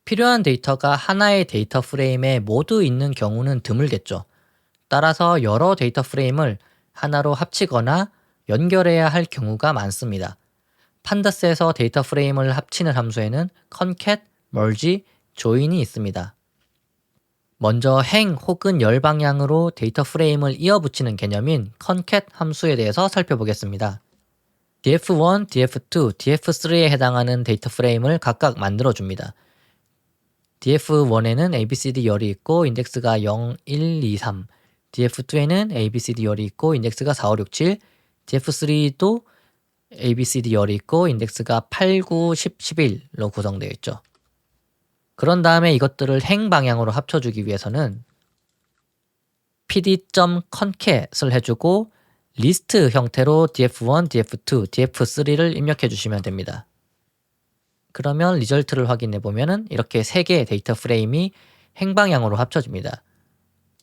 필요한 데이터가 하나의 데이터 프레임에 모두 있는 경우는 드물겠죠. 따라서 여러 데이터 프레임을 하나로 합치거나 연결해야 할 경우가 많습니다. 판다스에서 데이터 프레임을 합치는 함수에는 concat, merge, join이 있습니다. 먼저 행 혹은 열 방향으로 데이터 프레임을 이어붙이는 개념인 concat 함수에 대해서 살펴보겠습니다. df1, df2, df3에 해당하는 데이터 프레임을 각각 만들어줍니다. df1에는 abcd 열이 있고 인덱스가 0, 1, 2, 3, df2에는 abcd 열이 있고 인덱스가 4, 5, 6, 7, df3도 abcd 열이 있고 인덱스가 8, 9, 10, 11로 구성되어 있죠. 그런 다음에 이것들을 행 방향으로 합쳐주기 위해서는 pd.concat을 해주고 리스트 형태로 df1, df2, df3를 입력해 주시면 됩니다. 그러면 리절트를 확인해 보면은 이렇게 3개의 데이터 프레임이 행 방향으로 합쳐집니다.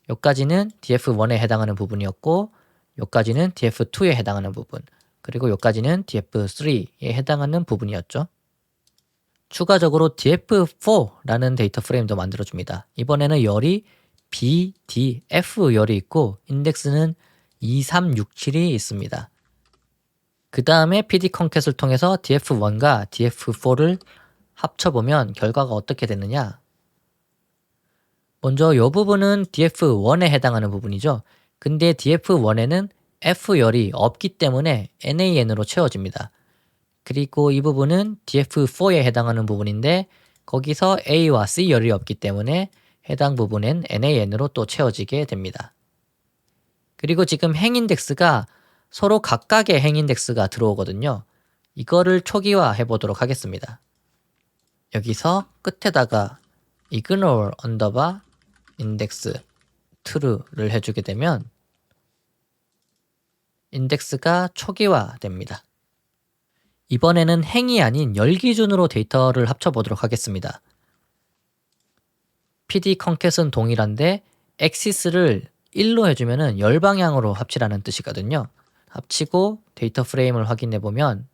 여기까지는 df1에 해당하는 부분이었고 여기까지는 df2에 해당하는 부분, 그리고 여기까지는 df3에 해당하는 부분이었죠. 추가적으로 df4라는 데이터 프레임도 만들어줍니다. 이번에는 열이 b, d, f 열이 있고 인덱스는 2, 3, 6, 7이 있습니다. 그 다음에 pdconcat을 통해서 df1과 df4를 합쳐보면 결과가 어떻게 되느냐. 먼저 이 부분은 df1에 해당하는 부분이죠. 근데 df1에는 f열이 없기 때문에 nan으로 채워집니다. 그리고 이 부분은 df4에 해당하는 부분인데 거기서 a와 c열이 없기 때문에 해당 부분엔 nan으로 또 채워지게 됩니다. 그리고 지금 행인덱스가 서로 각각의 행인덱스가 들어오거든요. 이거를 초기화 해보도록 하겠습니다. 여기서 끝에다가 ignore underbar index true를 해주게 되면 인덱스가 초기화 됩니다. 이번에는 행이 아닌 열 기준으로 데이터를 합쳐보도록 하겠습니다. pdconcat은 동일한데 axis를 1로 해주면 열 방향으로 합치라는 뜻이거든요. 합치고 데이터 프레임을 확인해 보면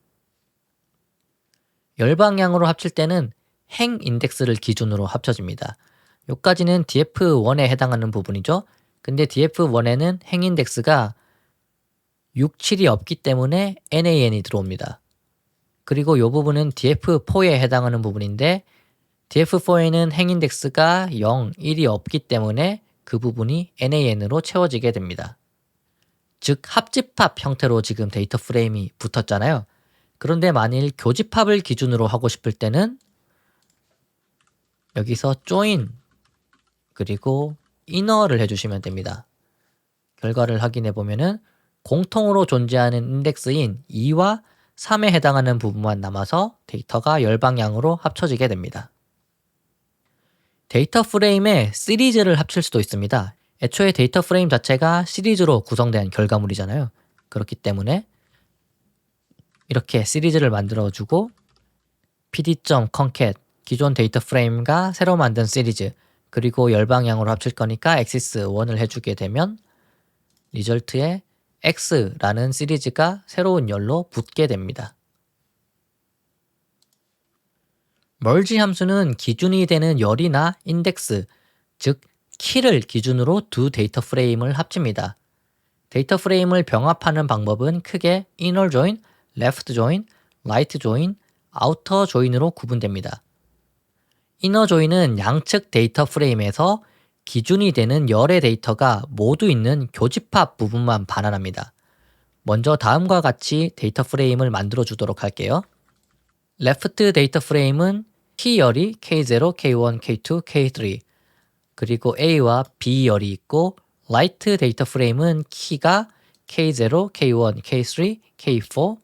열 방향으로 합칠 때는 행 인덱스를 기준으로 합쳐집니다. 여기까지는 df1에 해당하는 부분이죠. 근데 df1에는 행 인덱스가 6, 7이 없기 때문에 nan이 들어옵니다. 그리고 이 부분은 df4에 해당하는 부분인데 df4에는 행 인덱스가 0, 1이 없기 때문에 그 부분이 nan으로 채워지게 됩니다. 즉 합집합 형태로 지금 데이터 프레임이 붙었잖아요. 그런데 만일 교집합을 기준으로 하고 싶을 때는 여기서 join 그리고 inner를 해주시면 됩니다. 결과를 확인해 보면은 공통으로 존재하는 인덱스인 2와 3에 해당하는 부분만 남아서 데이터가 열 방향으로 합쳐지게 됩니다. 데이터 프레임에 시리즈를 합칠 수도 있습니다. 애초에 데이터 프레임 자체가 시리즈로 구성된 결과물이잖아요. 그렇기 때문에 이렇게 시리즈를 만들어주고 pd.concat 기존 데이터 프레임과 새로 만든 시리즈 그리고 열 방향으로 합칠 거니까 axis 1을 해주게 되면 리절트에 x라는 시리즈가 새로운 열로 붙게 됩니다. merge 함수는 기준이 되는 열이나 인덱스, 즉 키를 기준으로 두 데이터 프레임을 합칩니다. 데이터 프레임을 병합하는 방법은 크게 inner join, left join, right join, outer join으로 구분됩니다. inner join은 양측 데이터 프레임에서 기준이 되는 열의 데이터가 모두 있는 교집합 부분만 반환합니다. 먼저 다음과 같이 데이터 프레임을 만들어 주도록 할게요. left 데이터 프레임은 키 열이 K0, K1, K2, K3 그리고 A와 B 열이 있고 right 데이터 프레임은 키가 K0, K1, K3, K4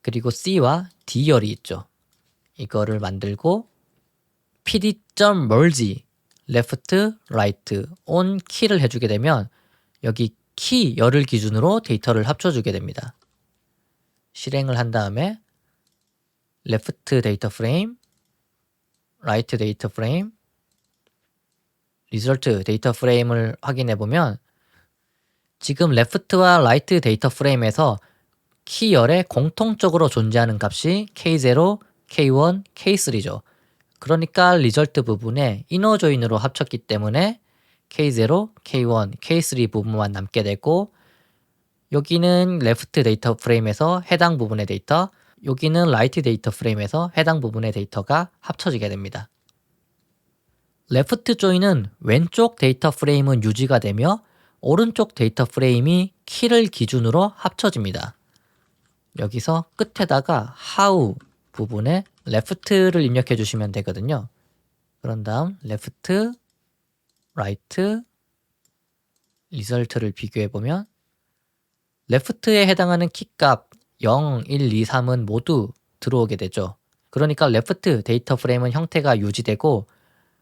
그리고 C와 D 열이 있죠. 이거를 만들고 pd.merge left, right, on 키를 해주게 되면 여기 키 열을 기준으로 데이터를 합쳐주게 됩니다. 실행을 한 다음에 left 데이터 프레임, right 데이터 프레임, result 데이터 프레임을 확인해 보면 지금 left와 right 데이터 프레임에서 키 열에 공통적으로 존재하는 값이 K0, K1, K3죠. 그러니까 리절트 부분에 이너 조인으로 합쳤기 때문에 K0, K1, K3 부분만 남게 되고 여기는 레프트 데이터 프레임에서 해당 부분의 데이터, 여기는 라이트 데이터 프레임에서 해당 부분의 데이터가 합쳐지게 됩니다. 레프트 조인은 왼쪽 데이터 프레임은 유지가 되며 오른쪽 데이터 프레임이 키를 기준으로 합쳐집니다. 여기서 끝에다가 how 부분에 left를 입력해 주시면 되거든요. 그런 다음 left, right, result를 비교해 보면 left에 해당하는 키값 0, 1, 2, 3은 모두 들어오게 되죠. 그러니까 left 데이터 프레임은 형태가 유지되고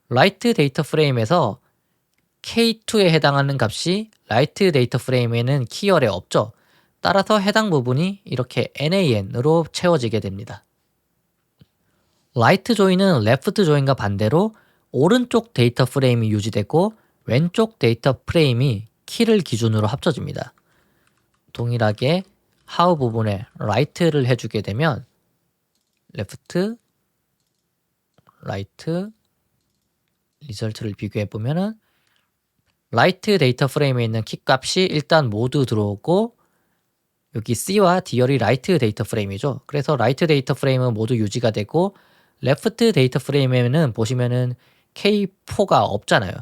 right 데이터 프레임에서 K2에 해당하는 값이 right 데이터 프레임에는 키열에 없죠. 따라서 해당 부분이 이렇게 NAN으로 채워지게 됩니다. 라이트 조인은 레프트 조인과 반대로 오른쪽 데이터 프레임이 유지되고 왼쪽 데이터 프레임이 키를 기준으로 합쳐집니다. 동일하게 how 부분에 right를 해주게 되면 left, right, result를 비교해 보면은 right 데이터 프레임에 있는 키 값이 일단 모두 들어오고 여기 C와 D열이 right 데이터 프레임이죠. 그래서 right 데이터 프레임은 모두 유지가 되고 left 데이터 프레임에는 보시면은 K4가 없잖아요.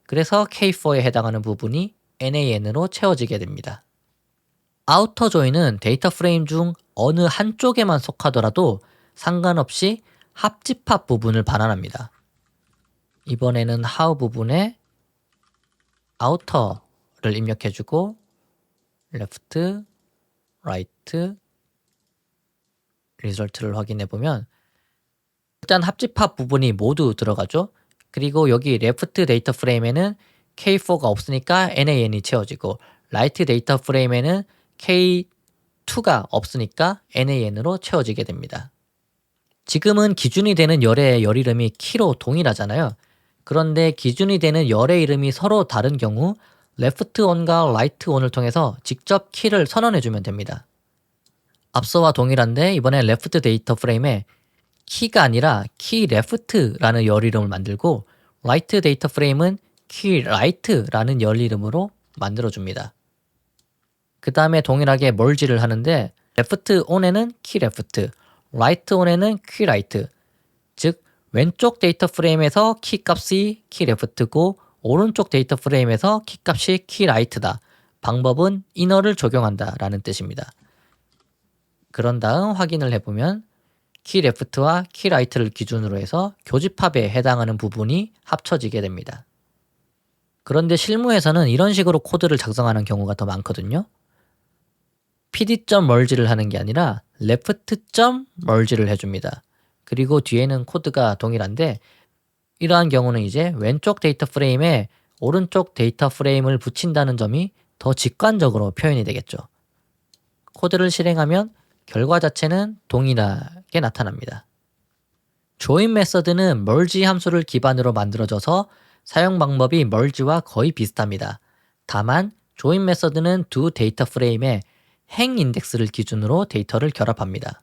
그래서 K4에 해당하는 부분이 NAN으로 채워지게 됩니다. 아우터 조인은 데이터 프레임 중 어느 한쪽에만 속하더라도 상관없이 합집합 부분을 반환합니다. 이번에는 how 부분에 outer를 입력해주고 left, right, result를 확인해보면 일단 합집합 부분이 모두 들어가죠. 그리고 여기 left 데이터 프레임에는 K4가 없으니까 NAN이 채워지고 right 데이터 프레임에는 K2가 없으니까 NAN으로 채워지게 됩니다. 지금은 기준이 되는 열의 열 이름이 키로 동일하잖아요. 그런데 기준이 되는 열의 이름이 서로 다른 경우 left on과 right on을 통해서 직접 키를 선언해주면 됩니다. 앞서와 동일한데 이번에 left 데이터 프레임에 키가 아니라 키 left라는 열 이름을 만들고 right 데이터 프레임은 키 right라는 열 이름으로 만들어줍니다. 그 다음에 동일하게 merge를 하는데 left on에는 키 left, right on에는 키 right, 즉 왼쪽 데이터 프레임에서 키 값이 키 left고 오른쪽 데이터 프레임에서 키 값이 키 right다. 방법은 inner를 적용한다 라는 뜻입니다. 그런 다음 확인을 해보면 키 left와 키 right를 기준으로 해서 교집합에 해당하는 부분이 합쳐지게 됩니다. 그런데 실무에서는 이런 식으로 코드를 작성하는 경우가 더 많거든요. pd.merge를 하는 게 아니라 left.merge를 해줍니다. 그리고 뒤에는 코드가 동일한데 이러한 경우는 이제 왼쪽 데이터 프레임에 오른쪽 데이터 프레임을 붙인다는 점이 더 직관적으로 표현이 되겠죠. 코드를 실행하면 결과 자체는 동일하게 나타납니다. join 메서드는 merge 함수를 기반으로 만들어져서 사용 방법이 merge와 거의 비슷합니다. 다만 join 메서드는 두 데이터 프레임에 행 인덱스를 기준으로 데이터를 결합합니다.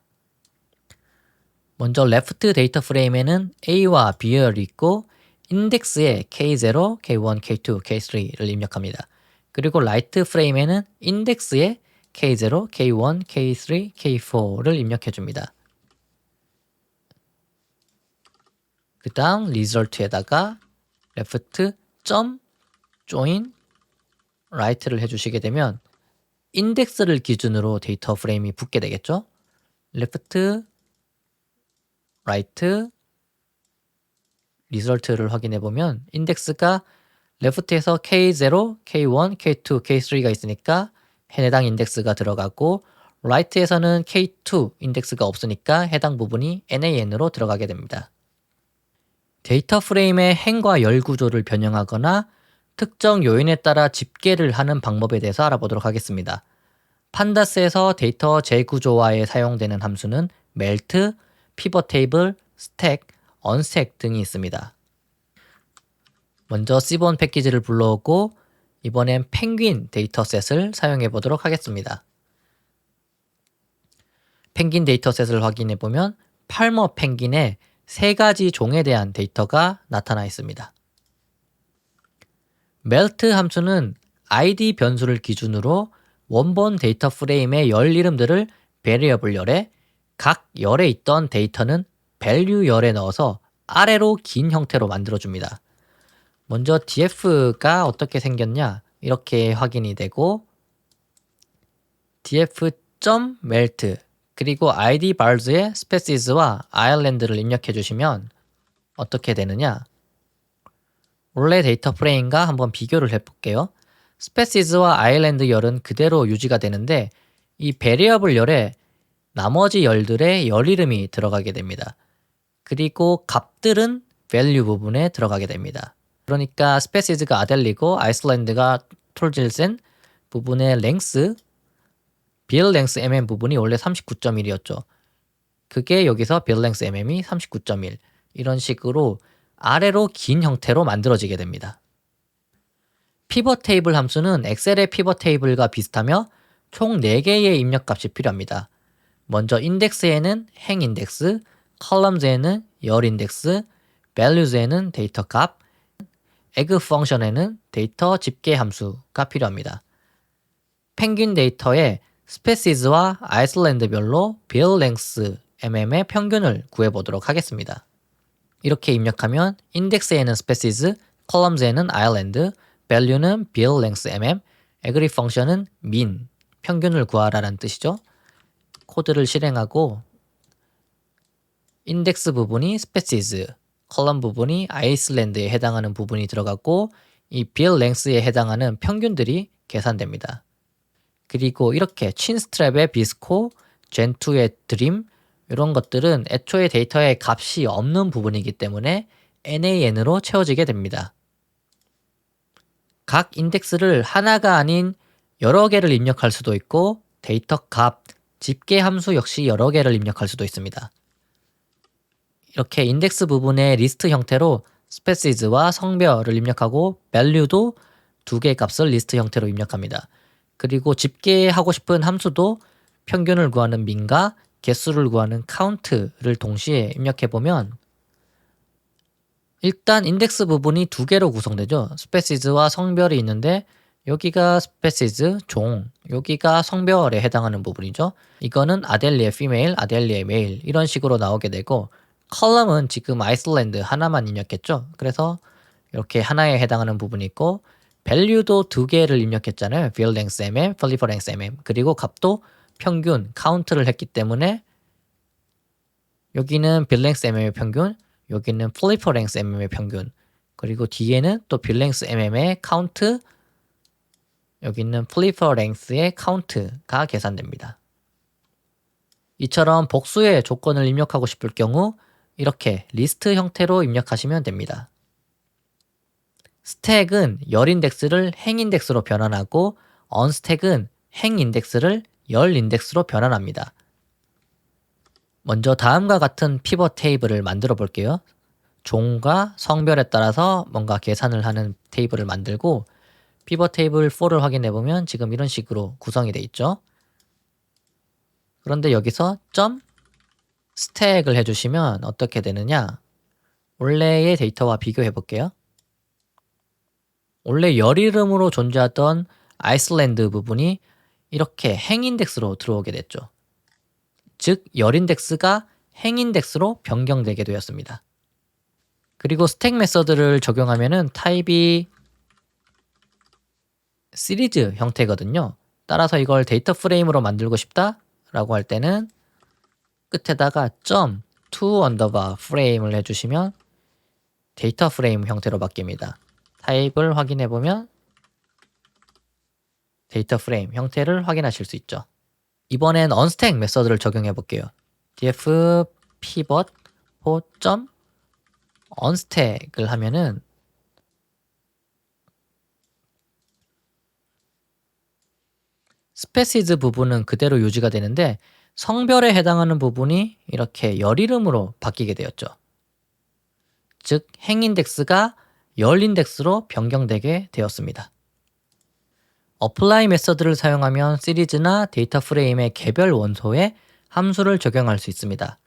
먼저 left 데이터 프레임에는 A와 B열이 있고 인덱스에 K0, K1, K2, K3를 입력합니다. 그리고 right 프레임에는 인덱스에 K0, K1, K3, K4를 입력해줍니다. 그 다음 result에다가 left.join right를 해주시게 되면 인덱스를 기준으로 데이터 프레임이 붙게 되겠죠. left, right, result를 확인해 보면 인덱스가 left에서 K0, K1, K2, K3가 있으니까 해당 인덱스가 들어가고 right에서는 K2 인덱스가 없으니까 해당 부분이 NAN으로 들어가게 됩니다. 데이터 프레임의 행과 열 구조를 변형하거나 특정 요인에 따라 집계를 하는 방법에 대해서 알아보도록 하겠습니다. 판다스에서 데이터 재구조화에 사용되는 함수는 melt, pivot table, stack, unstack 등이 있습니다. 먼저 C본 패키지를 불러오고 이번엔 펭귄 데이터셋을 사용해 보도록 하겠습니다. 펭귄 데이터셋을 확인해 보면 팔머 펭귄에 세 가지 종에 대한 데이터가 나타나 있습니다. melt 함수는 id 변수를 기준으로 원본 데이터 프레임의 열 이름들을 variable 열에, 각 열에 있던 데이터는 value 열에 넣어서 아래로 긴 형태로 만들어줍니다. 먼저 df가 어떻게 생겼냐 이렇게 확인이 되고 df.melt 그리고 id bars의 spaces와 island를 입력해 주시면 어떻게 되느냐, 원래 데이터 프레임과 한번 비교를 해볼게요. spaces와 island 열은 그대로 유지가 되는데 이 variable 열에 나머지 열들의 열 이름이 들어가게 됩니다. 그리고 값들은 value 부분에 들어가게 됩니다. 그러니까 spaces가 아델리고 island가 톨질센 부분의 length, build length mm 부분이 원래 39.1이었죠. 그게 여기서 build length mm이 39.1 이런 식으로 아래로 긴 형태로 만들어지게 됩니다. 피벗 테이블 함수는 엑셀의 피벗 테이블과 비슷하며 총 4개의 입력값이 필요합니다. 먼저 인덱스에는 행 인덱스, 컬럼즈에는 열 인덱스, values에는 데이터 값, egg 펑션에는 데이터 집계 함수가 필요합니다. 펭귄 데이터에 spaces와 island별로 build length mm의 평균을 구해보도록 하겠습니다. 이렇게 입력하면 인덱스에는 species, columns에는 island, value는 build length mm, agree 펑션은 mean, 평균을 구하라는 뜻이죠. 코드를 실행하고 인덱스 부분이 species, 컬럼 부분이 island에 해당하는 부분이 들어갔고 이 build length에 해당하는 평균들이 계산됩니다. 그리고 이렇게 친스트랩의 비스코, 젠2의 드림 이런 것들은 애초에 데이터에 값이 없는 부분이기 때문에 nan으로 채워지게 됩니다. 각 인덱스를 하나가 아닌 여러 개를 입력할 수도 있고 데이터 값, 집계 함수 역시 여러 개를 입력할 수도 있습니다. 이렇게 인덱스 부분의 리스트 형태로 spaces와 성별을 입력하고 value도 2개의 값을 리스트 형태로 입력합니다. 그리고 집계하고 싶은 함수도 평균을 구하는 min과 개수를 구하는 count를 동시에 입력해보면 일단 인덱스 부분이 2개로 구성되죠. spaces와 성별이 있는데 여기가 species, 종, 여기가 성별에 해당하는 부분이죠. 이거는 아델리의 female, 아델리의 male 이런 식으로 나오게 되고 컬럼은 지금 아이슬란드 하나만 입력했죠. 그래서 이렇게 하나에 해당하는 부분이 있고 value도 2개를 입력했잖아요. build length mm, polyfor length mm 그리고 값도 평균, count를 했기 때문에 여기는 build length mm의 평균, 여기는 polyfor length mm의 평균 그리고 뒤에는 또 build length mm의 count, 여기는 polyfor length의 count가 계산됩니다. 이처럼 복수의 조건을 입력하고 싶을 경우 이렇게 리스트 형태로 입력하시면 됩니다. 스택은 열 인덱스를 행 인덱스로 변환하고 언스택은 행 인덱스를 열 인덱스로 변환합니다. 먼저 다음과 같은 피벗 테이블을 만들어 볼게요. 종과 성별에 따라서 뭔가 계산을 하는 테이블을 만들고 피벗 테이블 4를 확인해 보면 지금 이런 식으로 구성이 되어 있죠. 그런데 여기서 점 스택을 해주시면 어떻게 되느냐, 원래의 데이터와 비교해 볼게요. 원래 열 이름으로 존재하던 아이슬란드 부분이 이렇게 행 인덱스로 들어오게 됐죠. 즉 열 인덱스가 행 인덱스로 변경되게 되었습니다. 그리고 스택 메서드를 적용하면은 타입이 시리즈 형태거든요. 따라서 이걸 데이터 프레임으로 만들고 싶다 라고 할 때는 끝에다가 .to underbar frame을 해주시면 데이터 프레임 형태로 바뀝니다. 타입을 확인해 보면 데이터 프레임 형태를 확인하실 수 있죠. 이번엔 unstack 메서드를 적용해 볼게요. df pivot for unstack을 하면은 species 부분은 그대로 유지가 되는데 성별에 해당하는 부분이 이렇게 열 이름으로 바뀌게 되었죠. 즉 행 인덱스가 열 인덱스로 변경되게 되었습니다. apply 메서드를 사용하면 시리즈나 데이터 프레임의 개별 원소에 함수를 적용할 수 있습니다.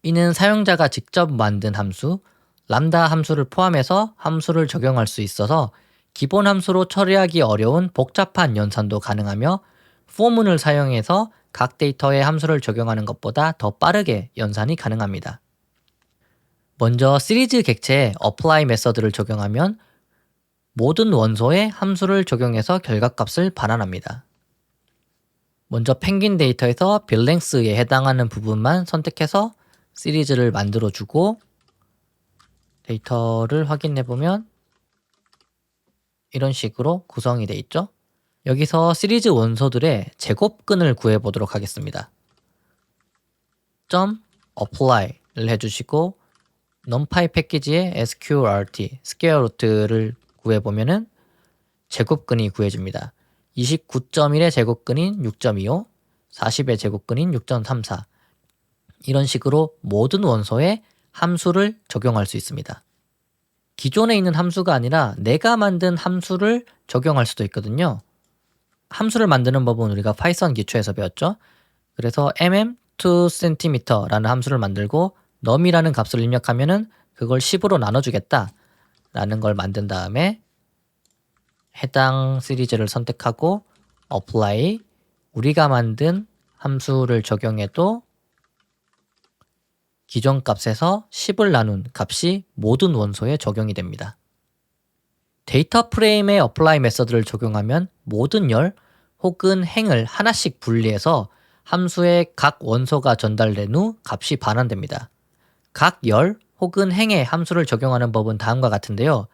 이는 사용자가 직접 만든 함수, 람다 함수를 포함해서 함수를 적용할 수 있어서 기본 함수로 처리하기 어려운 복잡한 연산도 가능하며 포문을 사용해서 각 데이터에 함수를 적용하는 것보다 더 빠르게 연산이 가능합니다. 먼저 시리즈 객체에 apply 메서드를 적용하면 모든 원소에 함수를 적용해서 결과값을 반환합니다. 먼저 펭귄 데이터에서 빌랭스에 해당하는 부분만 선택해서 시리즈를 만들어주고 데이터를 확인해보면 이런 식으로 구성이 되어 있죠. 여기서 시리즈 원소들의 제곱근을 구해보도록 하겠습니다. .apply를 해주시고 numpy 패키지에 sqrt, square root를 구해보면은 제곱근이 구해집니다. 29.1의 제곱근인 6.25, 40의 제곱근인 6.34 이런 식으로 모든 원소에 함수를 적용할 수 있습니다. 기존에 있는 함수가 아니라 내가 만든 함수를 적용할 수도 있거든요. 함수를 만드는 법은 우리가 파이썬 기초에서 배웠죠. 그래서 mm2cm라는 함수를 만들고 num이라는 값을 입력하면은 그걸 10으로 나눠주겠다 라는 걸 만든 다음에 해당 시리즈를 선택하고 apply 우리가 만든 함수를 적용해도 기존 값에서 10을 나눈 값이 모든 원소에 적용이 됩니다. 데이터 프레임에 apply 메서드를 적용하면 모든 열 혹은 행을 하나씩 분리해서 함수의 각 원소가 전달된 후 값이 반환됩니다. 각 열 혹은 행에 함수를 적용하는 법은 다음과 같은데요.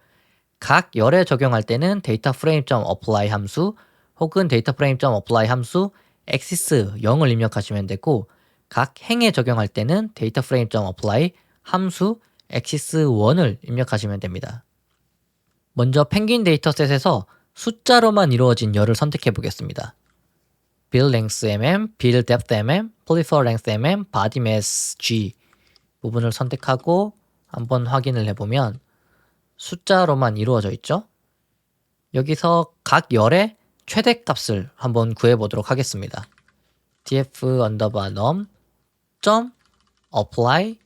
각 열에 적용할 때는 dataFrame.apply 함수 혹은 dataFrame.apply 함수 axis 0을 입력하시면 되고 각 행에 적용할 때는 dataFrame.apply 함수 axis 1을 입력하시면 됩니다. 먼저 펭귄 데이터셋에서 숫자로만 이루어진 열을 선택해 보겠습니다. build length mm, build depth mm, polyfill length mm, body mass g 부분을 선택하고 한번 확인을 해보면 숫자로만 이루어져 있죠. 여기서 각 열의 최대값을 한번 구해보도록 하겠습니다. df_num apply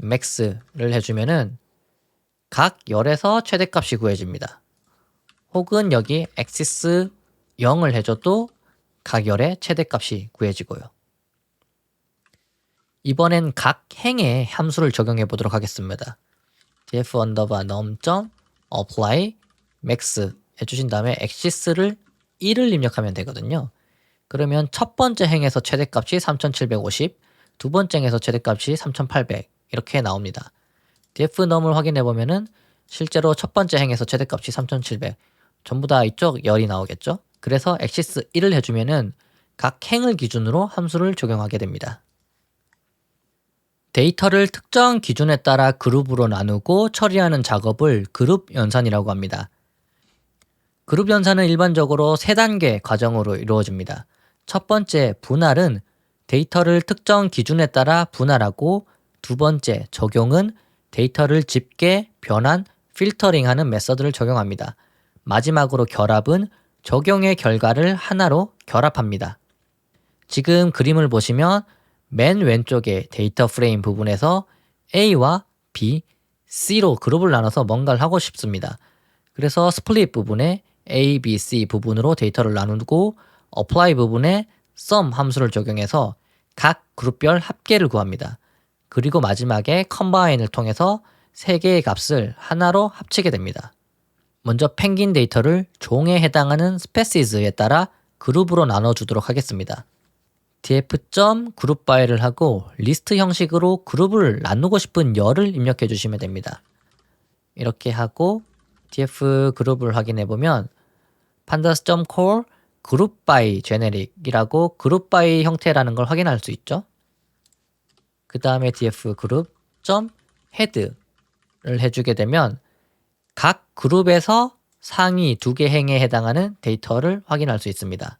max를 해주면은 각 열에서 최대값이 구해집니다. 혹은 여기 axis 0을 해줘도 각 열의 최대값이 구해지고요. 이번엔 각 행에 함수를 적용해 보도록 하겠습니다. df_num apply max 해주신 다음에 axis를 1을 입력하면 되거든요. 그러면 첫 번째 행에서 최대값이 3750, 두 번째 행에서 최대값이 3800 이렇게 나옵니다. df_num을 확인해 보면은 실제로 첫 번째 행에서 최대값이 3700 전부 다 이쪽 열이 나오겠죠. 그래서 axis 1을 해주면은 각 행을 기준으로 함수를 적용하게 됩니다. 데이터를 특정 기준에 따라 그룹으로 나누고 처리하는 작업을 그룹 연산이라고 합니다. 그룹 연산은 일반적으로 3단계 과정으로 이루어집니다. 첫 번째 분할은 데이터를 특정 기준에 따라 분할하고 두 번째 적용은 데이터를 집계, 변환, 필터링하는 메서드를 적용합니다. 마지막으로 결합은 적용의 결과를 하나로 결합합니다. 지금 그림을 보시면 맨 왼쪽에 데이터 프레임 부분에서 A와 B, C로 그룹을 나눠서 뭔가를 하고 싶습니다. 그래서 스플릿 부분에 A, B, C 부분으로 데이터를 나누고 apply 부분에 sum 함수를 적용해서 각 그룹별 합계를 구합니다. 그리고 마지막에 combine을 통해서 3개의 값을 하나로 합치게 됩니다. 먼저 펭귄 데이터를 종에 해당하는 species에 따라 그룹으로 나눠주도록 하겠습니다. df.groupby를 하고 리스트 형식으로 그룹을 나누고 싶은 열을 입력해 주시면 됩니다. 이렇게 하고 df 그룹을 확인해 보면 pandas.core groupby generic이라고 groupby 형태라는 걸 확인할 수 있죠. 그 다음에 df group.head를 해주게 되면 각 그룹에서 상위 2개 행에 해당하는 데이터를 확인할 수 있습니다.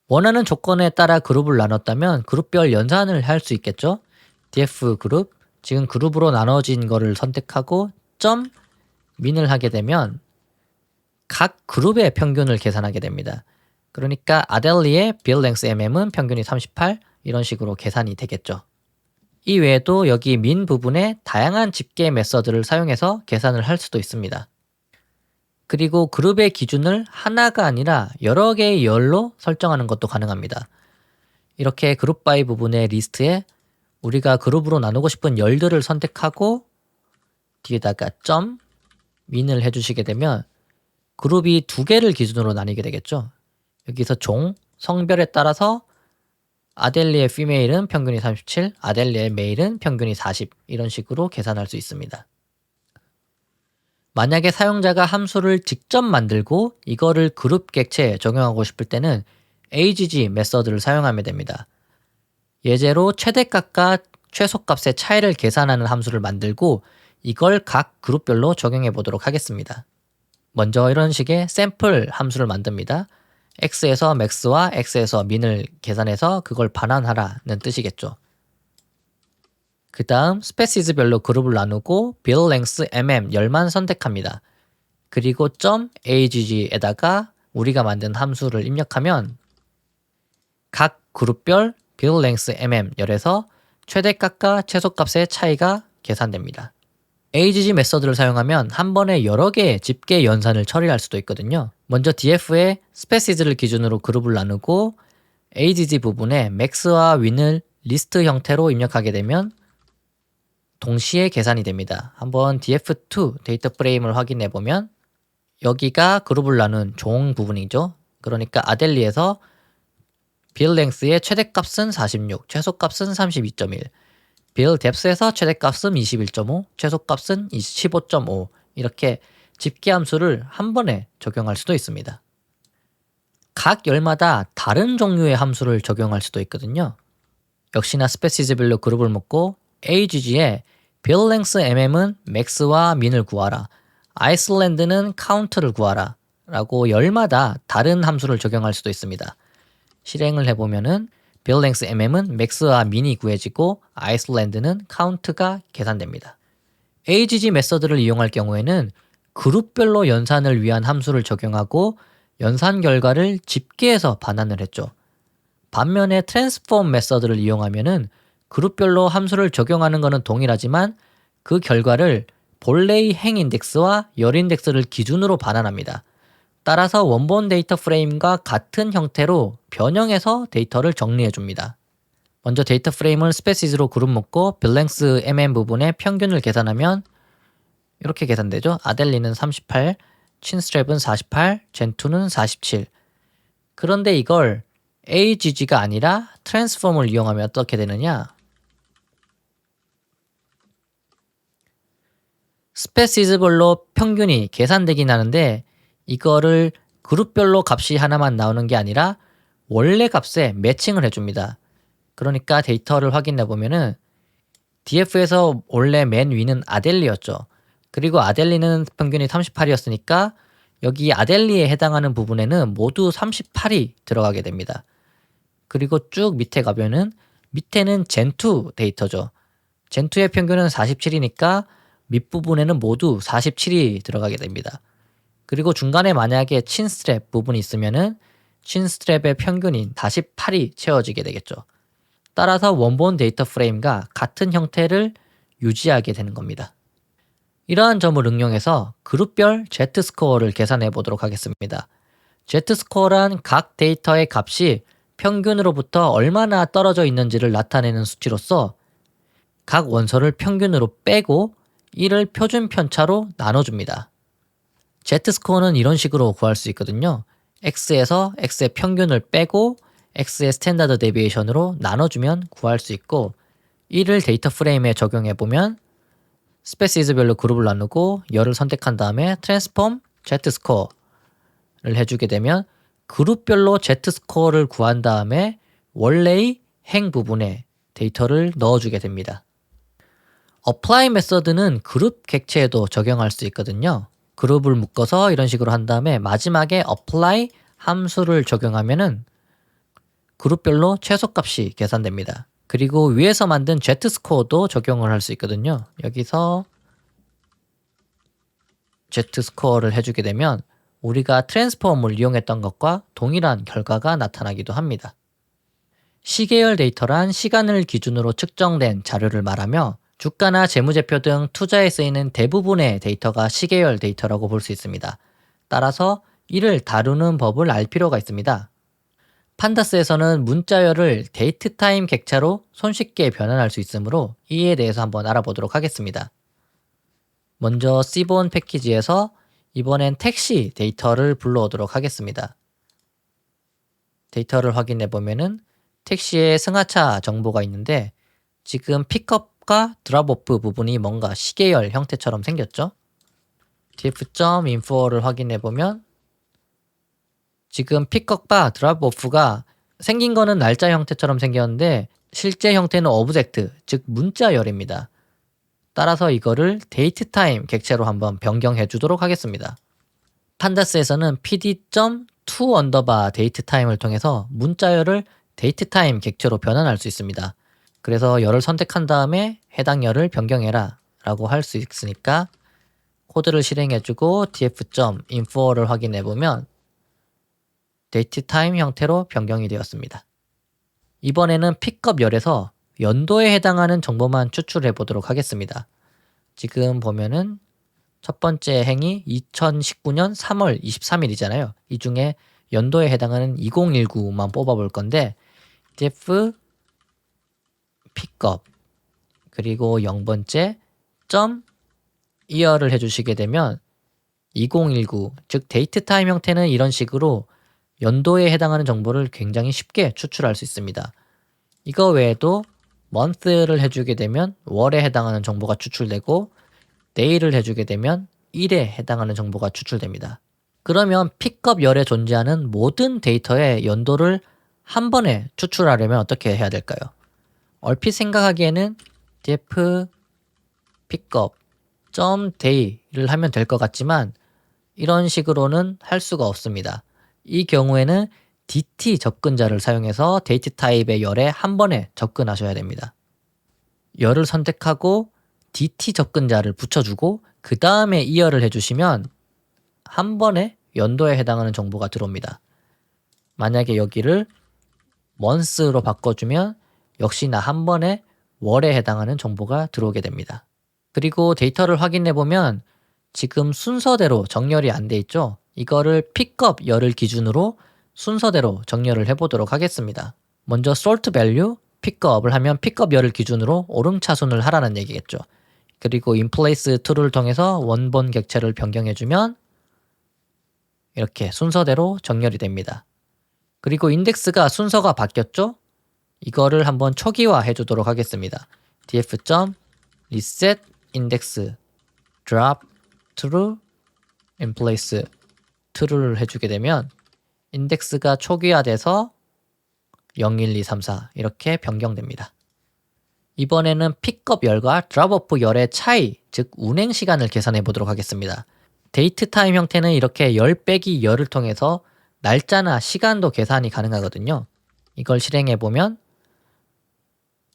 원하는 조건에 따라 그룹을 나눴다면 그룹별 연산을 할 수 있겠죠. df 그룹, 지금 그룹으로 나눠진 거를 선택하고 min을 하게 되면 각 그룹의 평균을 계산하게 됩니다. 그러니까 아델리의 build length mm은 평균이 38 이런 식으로 계산이 되겠죠. 이 외에도 여기 min 부분에 다양한 집계 메서드를 사용해서 계산을 할 수도 있습니다. 그리고 그룹의 기준을 하나가 아니라 여러 개의 열로 설정하는 것도 가능합니다. 이렇게 그룹 바이 부분의 리스트에 우리가 그룹으로 나누고 싶은 열들을 선택하고 뒤에다가 점 min을 해주시게 되면 그룹이 두 개를 기준으로 나뉘게 되겠죠. 여기서 종, 성별에 따라서 아델리의 피메일은 평균이 37, 아델리의 메일은 평균이 40 이런 식으로 계산할 수 있습니다. 만약에 사용자가 함수를 직접 만들고 이거를 그룹 객체에 적용하고 싶을 때는 agg 메서드를 사용하면 됩니다. 예제로 최대값과 최소값의 차이를 계산하는 함수를 만들고 이걸 각 그룹별로 적용해 보도록 하겠습니다. 먼저 이런 식의 샘플 함수를 만듭니다. x에서 max와 x에서 min을 계산해서 그걸 반환하라는 뜻이겠죠. 그 다음 스페시즈별로 그룹을 나누고 bill length 열만 선택합니다. 그리고 .agg에다가 우리가 만든 함수를 입력하면 각 그룹별 bill length 열에서 최대값과 최소값의 차이가 계산됩니다. agg 메서드를 사용하면 한 번에 여러 개의 집계 연산을 처리할 수도 있거든요. 먼저 df에 스페시즈를 기준으로 그룹을 나누고 agg 부분에 max와 min을 리스트 형태로 입력하게 되면 동시에 계산이 됩니다. 한번 df2 데이터 프레임을 확인해 보면 여기가 그룹을 나눈 종 부분이죠. 그러니까 아델리에서 bill length의 최대값은 46, 최소값은 32.1, bill depth에서 최대값은 21.5, 최소값은 15.5 이렇게 집계 함수를 한 번에 적용할 수도 있습니다. 각 열마다 다른 종류의 함수를 적용할 수도 있거든요. 역시나 스페시즈별로 그룹을 묶고 agg에 bill length mm은 max와 min을 구하라, 아이슬란드는 count를 구하라 라고 열마다 다른 함수를 적용할 수도 있습니다. 실행을 해보면은 bill length mm은 max와 min이 구해지고 아이슬란드는 count가 계산됩니다. agg 메서드를 이용할 경우에는 그룹별로 연산을 위한 함수를 적용하고 연산 결과를 집계해서 반환을 했죠. 반면에 transform 메서드를 이용하면은 그룹별로 함수를 적용하는 것은 동일하지만 그 결과를 본래의 행 인덱스와 열 인덱스를 기준으로 반환합니다. 따라서 원본 데이터 프레임과 같은 형태로 변형해서 데이터를 정리해 줍니다. 먼저 데이터 프레임을 스페시즈로 그룹 묶고 bill length mm 부분의 평균을 계산하면 이렇게 계산되죠. 아델리는 38, 친스트랩은 48, 젠2는 47. 그런데 이걸 agg가 아니라 트랜스폼을 이용하면 어떻게 되느냐? 스페시즈별로 평균이 계산되긴 하는데 이거를 그룹별로 값이 하나만 나오는 게 아니라 원래 값에 매칭을 해줍니다. 그러니까 데이터를 확인해 보면은 df에서 원래 맨 위는 아델리였죠. 그리고 아델리는 평균이 38이었으니까 여기 아델리에 해당하는 부분에는 모두 38이 들어가게 됩니다. 그리고 쭉 밑에 가면은 밑에는 젠2 데이터죠. 젠2의 평균은 47이니까 밑부분에는 모두 47이 들어가게 됩니다. 그리고 중간에 만약에 친스트랩 부분이 있으면은 친스트랩의 평균인 48이 채워지게 되겠죠. 따라서 원본 데이터 프레임과 같은 형태를 유지하게 되는 겁니다. 이러한 점을 응용해서 그룹별 Z스코어를 계산해 보도록 하겠습니다. Z스코어란 각 데이터의 값이 평균으로부터 얼마나 떨어져 있는지를 나타내는 수치로서 각 원소를 평균으로 빼고 이를 표준 편차로 나눠줍니다. Z스코어는 이런 식으로 구할 수 있거든요. X에서 X의 평균을 빼고 X의 스탠다드 데비에이션으로 나눠주면 구할 수 있고 이를 데이터 프레임에 적용해보면 스페시즈별로 그룹을 나누고 열을 선택한 다음에 트랜스폼 Z스코어를 해주게 되면 그룹별로 Z스코어를 구한 다음에 원래의 행 부분에 데이터를 넣어주게 됩니다. apply 메서드는 그룹 객체에도 적용할 수 있거든요. 그룹을 묶어서 이런 식으로 한 다음에 마지막에 apply 함수를 적용하면은 그룹별로 최소값이 계산됩니다. 그리고 위에서 만든 Z스코어도 적용을 할 수 있거든요. 여기서 Z스코어를 해주게 되면 우리가 트랜스폼을 이용했던 것과 동일한 결과가 나타나기도 합니다. 시계열 데이터란 시간을 기준으로 측정된 자료를 말하며 주가나 재무제표 등 투자에 쓰이는 대부분의 데이터가 시계열 데이터라고 볼 수 있습니다. 따라서 이를 다루는 법을 알 필요가 있습니다. 판다스에서는 문자열을 데이트 타임 객차로 손쉽게 변환할 수 있으므로 이에 대해서 한번 알아보도록 하겠습니다. 먼저 시본 패키지에서 이번엔 택시 데이터를 불러오도록 하겠습니다. 데이터를 확인해 보면은 택시의 승하차 정보가 있는데 지금 픽업과 드랍오프 부분이 뭔가 시계열 형태처럼 생겼죠? df.info를 확인해 보면 지금 픽업과 드랍오프가 생긴 거는 날짜 형태처럼 생겼는데 실제 형태는 오브젝트, 즉 문자열입니다. 따라서 이거를 데이트 타임 객체로 한번 변경해 주도록 하겠습니다. 판다스에서는 pd.to 언더바 데이트 타임을 통해서 문자열을 데이트 타임 객체로 변환할 수 있습니다. 그래서 열을 선택한 다음에 해당 열을 변경해라 라고 할 수 있으니까 코드를 실행해주고 df.info를 확인해보면 데이트 타임 형태로 변경이 되었습니다. 이번에는 픽업 열에서 연도에 해당하는 정보만 추출해 보도록 하겠습니다. 지금 보면은 첫 번째 행이 2019년 3월 23일이잖아요. 이 중에 연도에 해당하는 2019만 뽑아볼 건데 def 픽업 그리고 0번째 점 year를 해주시게 되면 2019, 즉 데이트 타임 형태는 이런 식으로 연도에 해당하는 정보를 굉장히 쉽게 추출할 수 있습니다. 이거 외에도 month를 해주게 되면 월에 해당하는 정보가 추출되고 day를 해주게 되면 일에 해당하는 정보가 추출됩니다. 그러면 픽업 열에 존재하는 모든 데이터의 연도를 한 번에 추출하려면 어떻게 해야 될까요? 얼핏 생각하기에는 def 픽업 .day를 하면 될 것 같지만 이런 식으로는 할 수가 없습니다. 이 경우에는 dt 접근자를 사용해서 데이트 타입의 열에 한 번에 접근하셔야 됩니다. 열을 선택하고 dt 접근자를 붙여주고 그 다음에 이열을 해주시면 한 번에 연도에 해당하는 정보가 들어옵니다. 만약에 여기를 month로 바꿔주면 역시나 한 번에 월에 해당하는 정보가 들어오게 됩니다. 그리고 데이터를 확인해 보면 지금 순서대로 정렬이 안 돼 있죠? 이거를 픽업 열을 기준으로 순서대로 정렬을 해보도록 하겠습니다. 먼저 sort value 픽업을 하면 픽업 열을 기준으로 오름차순을 하라는 얘기겠죠. 그리고 inplace 툴을 통해서 원본 객체를 변경해주면 이렇게 순서대로 정렬이 됩니다. 그리고 인덱스가 순서가 바뀌었죠? 이거를 한번 초기화 해주도록 하겠습니다. df.reset index drop true inplace true를 해주게 되면 인덱스가 초기화돼서 0, 1, 2, 3, 4 이렇게 변경됩니다. 이번에는 픽업 열과 드랍오프 열의 차이, 즉 운행 시간을 계산해 보도록 하겠습니다. 데이트 타임 형태는 이렇게 열 빼기 열을 통해서 날짜나 시간도 계산이 가능하거든요. 이걸 실행해 보면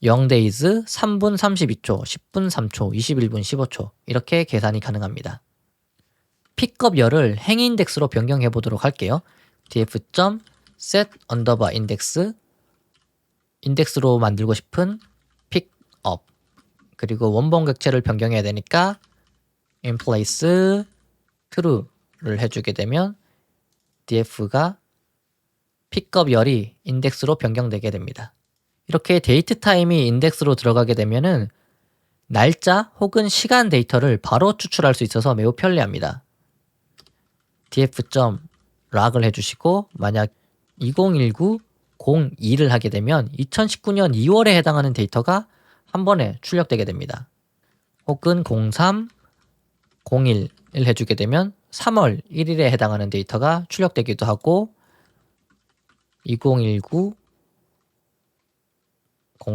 0days 3분 32초, 10분 3초, 21분 15초 이렇게 계산이 가능합니다. 픽업 열을 행위 인덱스로 변경해 보도록 할게요. df.set underbar index 인덱스로 만들고 싶은 픽업 그리고 원본 객체를 변경해야 되니까 inplace true를 해주게 되면 df가 픽업 열이 인덱스로 변경되게 됩니다. 이렇게 데이트 타임이 인덱스로 들어가게 되면은 날짜 혹은 시간 데이터를 바로 추출할 수 있어서 매우 편리합니다. df.log을 해주시고 만약 2019-02를 하게 되면 2019년 2월에 해당하는 데이터가 한 번에 출력되게 됩니다. 혹은 03-01을 해주게 되면 3월 1일에 해당하는 데이터가 출력되기도 하고 2019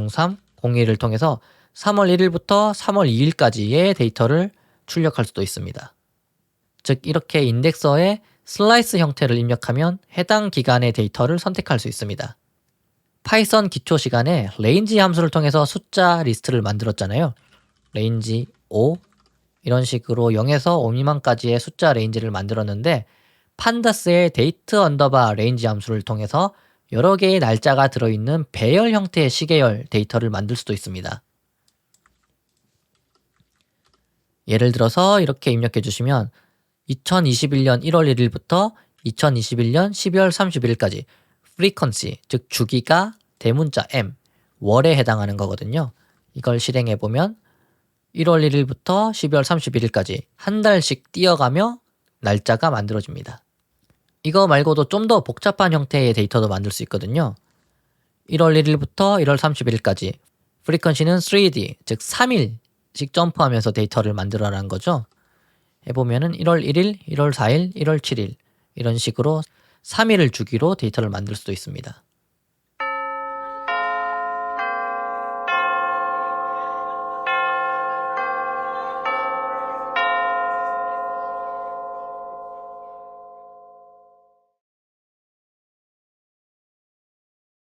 03, 01을 통해서 3월 1일부터 3월 2일까지의 데이터를 출력할 수도 있습니다. 즉 이렇게 인덱서에 슬라이스 형태를 입력하면 해당 기간의 데이터를 선택할 수 있습니다. 파이썬 기초 시간에 range 함수를 통해서 숫자 리스트를 만들었잖아요. range 5 이런 식으로 0에서 5 미만까지의 숫자 레인지를 만들었는데 판다스의 데이트 언더바 range 함수를 통해서 여러 개의 날짜가 들어있는 배열 형태의 시계열 데이터를 만들 수도 있습니다. 예를 들어서 이렇게 입력해 주시면 2021년 1월 1일부터 2021년 12월 31일까지 frequency, 즉 주기가 대문자 M, 월에 해당하는 거거든요. 이걸 실행해 보면 1월 1일부터 12월 31일까지 한 달씩 띄어가며 날짜가 만들어집니다. 이거 말고도 좀 더 복잡한 형태의 데이터도 만들 수 있거든요. 1월 1일부터 1월 31일까지 frequency는 3D, 즉 3일씩 점프하면서 데이터를 만들어라는 거죠. 해보면은 1월 1일, 1월 4일, 1월 7일 이런 식으로 3일을 주기로 데이터를 만들 수도 있습니다.